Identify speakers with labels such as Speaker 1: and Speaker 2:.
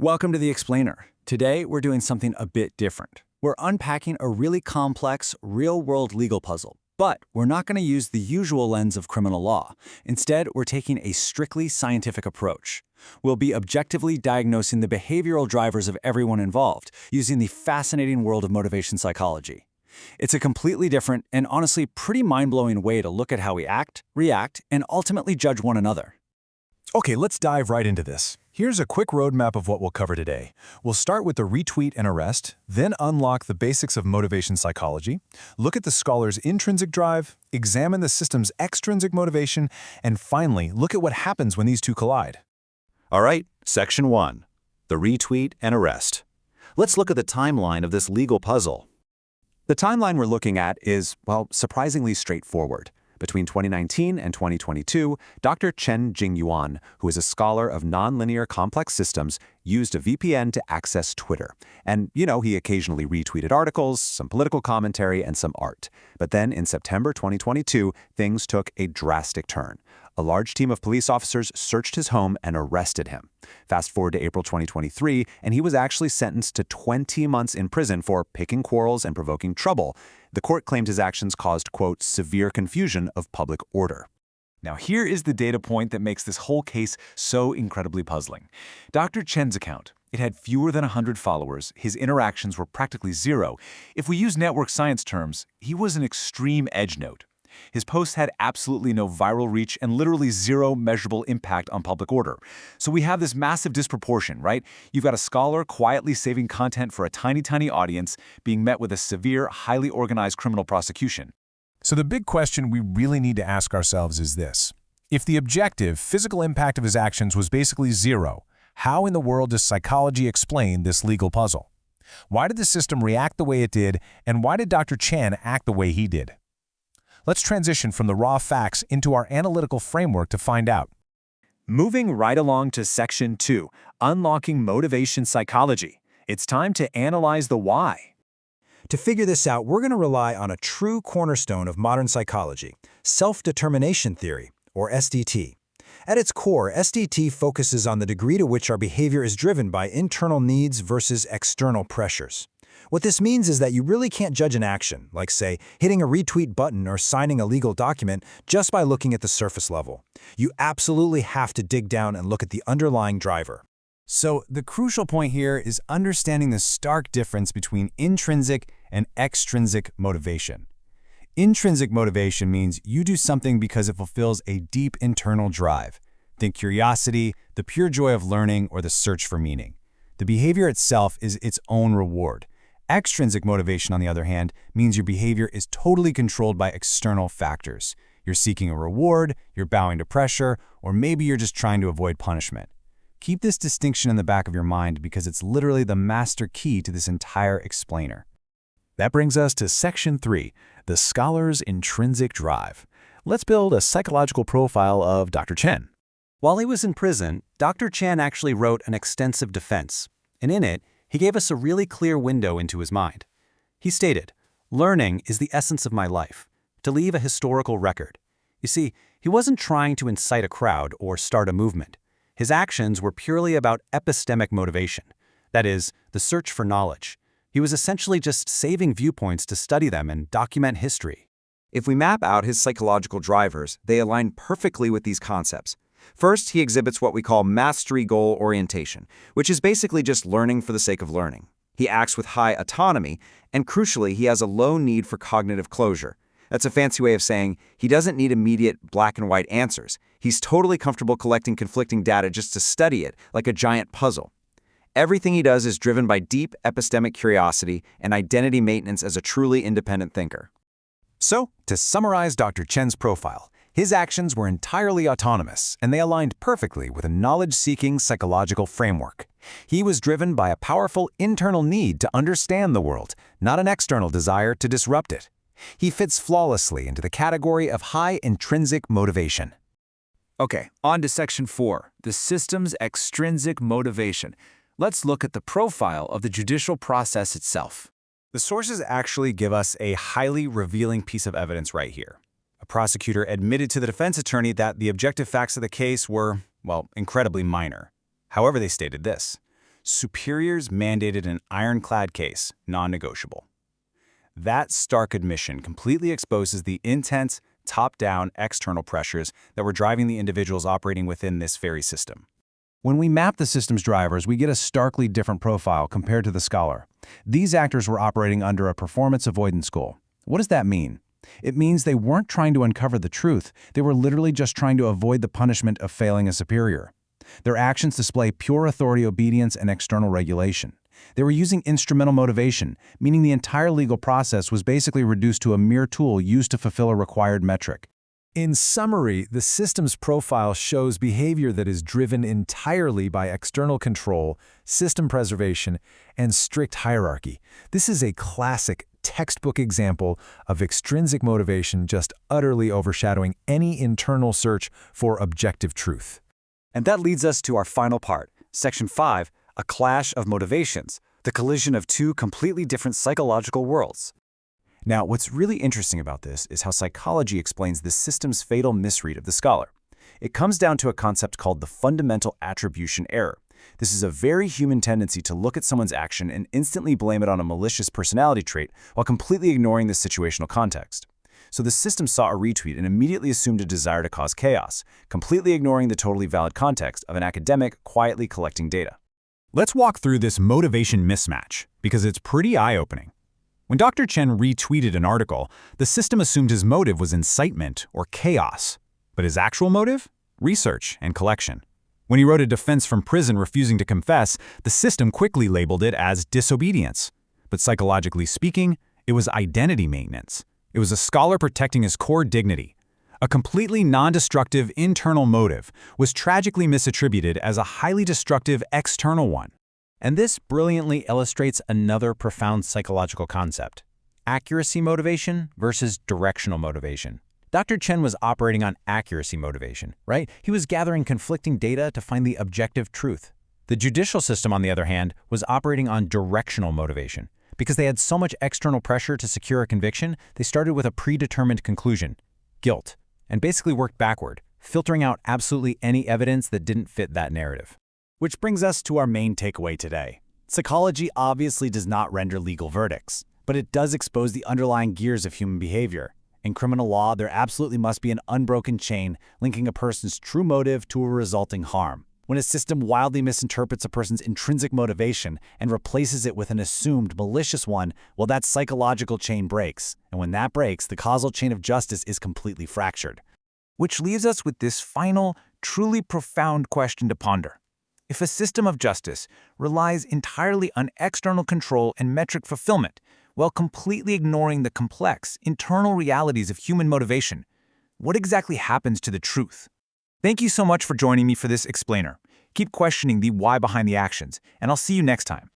Speaker 1: Welcome to The Explainer. Today, we're doing something a bit different. We're unpacking a really complex, real-world legal puzzle. But we're not going to use the usual lens of criminal law. Instead, we're taking a strictly scientific approach. We'll be objectively diagnosing the behavioral drivers of everyone involved, using the fascinating world of motivation psychology. It's a completely different and honestly pretty mind-blowing way to look at how we act, react, and ultimately judge one another.
Speaker 2: Okay, let's dive right into this. Here's a quick roadmap of what we'll cover today. We'll start with the retweet and arrest, then unlock the basics of motivation psychology, look at the scholar's intrinsic drive, examine the system's extrinsic motivation, and finally, look at what happens when these two collide.
Speaker 3: All right, Section 1, the retweet and arrest. Let's look at the timeline of this legal puzzle. The timeline we're looking at is, well, surprisingly straightforward. Between 2019 and 2022, Dr. Chen Jingyuan, who is a scholar of nonlinear complex systems, used a VPN to access Twitter. And, he occasionally retweeted articles, some political commentary, and some art. But then in September 2022, things took a drastic turn. A large team of police officers searched his home and arrested him. Fast forward to April 2023, and he was actually sentenced to 20 months in prison for picking quarrels and provoking trouble. The court claimed his actions caused, quote, severe confusion of public order.
Speaker 2: Now here is the data point that makes this whole case so incredibly puzzling. Dr. Chen's account, it had fewer than 100 followers, his interactions were practically zero. If we use network science terms, he was an extreme edge node. His posts had absolutely no viral reach and literally zero measurable impact on public order. So we have this massive disproportion, right? You've got a scholar quietly saving content for a tiny audience being met with a severe, highly organized criminal prosecution. So the big question we really need to ask ourselves is this. If the objective, physical impact of his actions was basically zero, how in the world does psychology explain this legal puzzle? Why did the system react the way it did, and why did Dr. Chen act the way he did? Let's transition from the raw facts into our analytical framework to find out.
Speaker 1: Moving right along to Section 2, Unlocking Motivation Psychology. It's time to analyze the why.
Speaker 4: To figure this out, we're going to rely on a true cornerstone of modern psychology, self-determination theory, or SDT. At its core, SDT focuses on the degree to which our behavior is driven by internal needs versus external pressures. What this means is that you really can't judge an action, like, say, hitting a retweet button or signing a legal document, just by looking at the surface level. You absolutely have to dig down and look at the underlying driver.
Speaker 2: So the crucial point here is understanding the stark difference between intrinsic and extrinsic motivation. Intrinsic motivation means you do something because it fulfills a deep internal drive. Think curiosity, the pure joy of learning, or the search for meaning. The behavior itself is its own reward. Extrinsic motivation, on the other hand, means your behavior is totally controlled by external factors. You're seeking a reward, you're bowing to pressure, or maybe you're just trying to avoid punishment. Keep this distinction in the back of your mind because it's literally the master key to this entire explainer. That brings us to Section 3, the scholar's intrinsic drive. Let's build a psychological profile of Dr. Chen.
Speaker 3: While he was in prison, Dr. Chen actually wrote an extensive defense, and in it, he gave us a really clear window into his mind. He stated, "Learning is the essence of my life, to leave a historical record." You see, he wasn't trying to incite a crowd or start a movement. His actions were purely about epistemic motivation, that is, the search for knowledge. He was essentially just saving viewpoints to study them and document history.
Speaker 5: If we map out his psychological drivers, they align perfectly with these concepts. First, he exhibits what we call mastery goal orientation, which is basically just learning for the sake of learning. He acts with high autonomy, and crucially, he has a low need for cognitive closure. That's a fancy way of saying he doesn't need immediate black and white answers. He's totally comfortable collecting conflicting data just to study it, like a giant puzzle. Everything he does is driven by deep epistemic curiosity and identity maintenance as a truly independent thinker.
Speaker 2: So, to summarize Dr. Chen's profile, his actions were entirely autonomous, and they aligned perfectly with a knowledge-seeking psychological framework. He was driven by a powerful internal need to understand the world, not an external desire to disrupt it. He fits flawlessly into the category of high intrinsic motivation.
Speaker 1: Okay, on to Section 4, the system's extrinsic motivation. Let's look at the profile of the judicial process itself.
Speaker 2: The sources actually give us a highly revealing piece of evidence right here. A prosecutor admitted to the defense attorney that the objective facts of the case were, well, incredibly minor. However, they stated this:
Speaker 1: Superiors mandated an ironclad case, non-negotiable. That stark admission completely exposes the intense, top-down external pressures that were driving the individuals operating within this very system. When we map the system's drivers, we get a starkly different profile compared to the scholar. These actors were operating under a performance avoidance goal. What does that mean? It means they weren't trying to uncover the truth. They were literally just trying to avoid the punishment of failing a superior. Their actions display pure authority obedience and external regulation. They were using instrumental motivation, meaning the entire legal process was basically reduced to a mere tool used to fulfill a required metric.
Speaker 2: In summary, the system's profile shows behavior that is driven entirely by external control, system preservation, and strict hierarchy. This is a classic textbook example of extrinsic motivation just utterly overshadowing any internal search for objective truth.
Speaker 1: And that leads us to our final part, Section 5, a clash of motivations, the collision of two completely different psychological worlds. Now, what's really interesting about this is how psychology explains the system's fatal misread of the scholar. It comes down to a concept called the fundamental attribution error. This is a very human tendency to look at someone's action and instantly blame it on a malicious personality trait while completely ignoring the situational context. So the system saw a retweet and immediately assumed a desire to cause chaos, completely ignoring the totally valid context of an academic quietly collecting data.
Speaker 3: Let's walk through this motivation mismatch, because it's pretty eye-opening. When Dr. Chen retweeted an article, the system assumed his motive was incitement or chaos. But his actual motive? Research and collection. When he wrote a defense from prison refusing to confess, the system quickly labeled it as disobedience. But psychologically speaking, it was identity maintenance. It was a scholar protecting his core dignity. A completely non-destructive internal motive was tragically misattributed as a highly destructive external one. And this brilliantly illustrates another profound psychological concept: accuracy motivation versus directional motivation. Dr. Chen was operating on accuracy motivation, right? He was gathering conflicting data to find the objective truth. The judicial system, on the other hand, was operating on directional motivation. Because they had so much external pressure to secure a conviction, they started with a predetermined conclusion: guilt, and basically worked backward, filtering out absolutely any evidence that didn't fit that narrative.
Speaker 1: Which brings us to our main takeaway today. Psychology obviously does not render legal verdicts, but it does expose the underlying gears of human behavior. In criminal law, there absolutely must be an unbroken chain linking a person's true motive to a resulting harm. When a system wildly misinterprets a person's intrinsic motivation and replaces it with an assumed malicious one, well, that psychological chain breaks. And when that breaks, the causal chain of justice is completely fractured. Which leaves us with this final, truly profound question to ponder. If a system of justice relies entirely on external control and metric fulfillment, while completely ignoring the complex, internal realities of human motivation, what exactly happens to the truth? Thank you so much for joining me for this explainer. Keep questioning the why behind the actions, and I'll see you next time.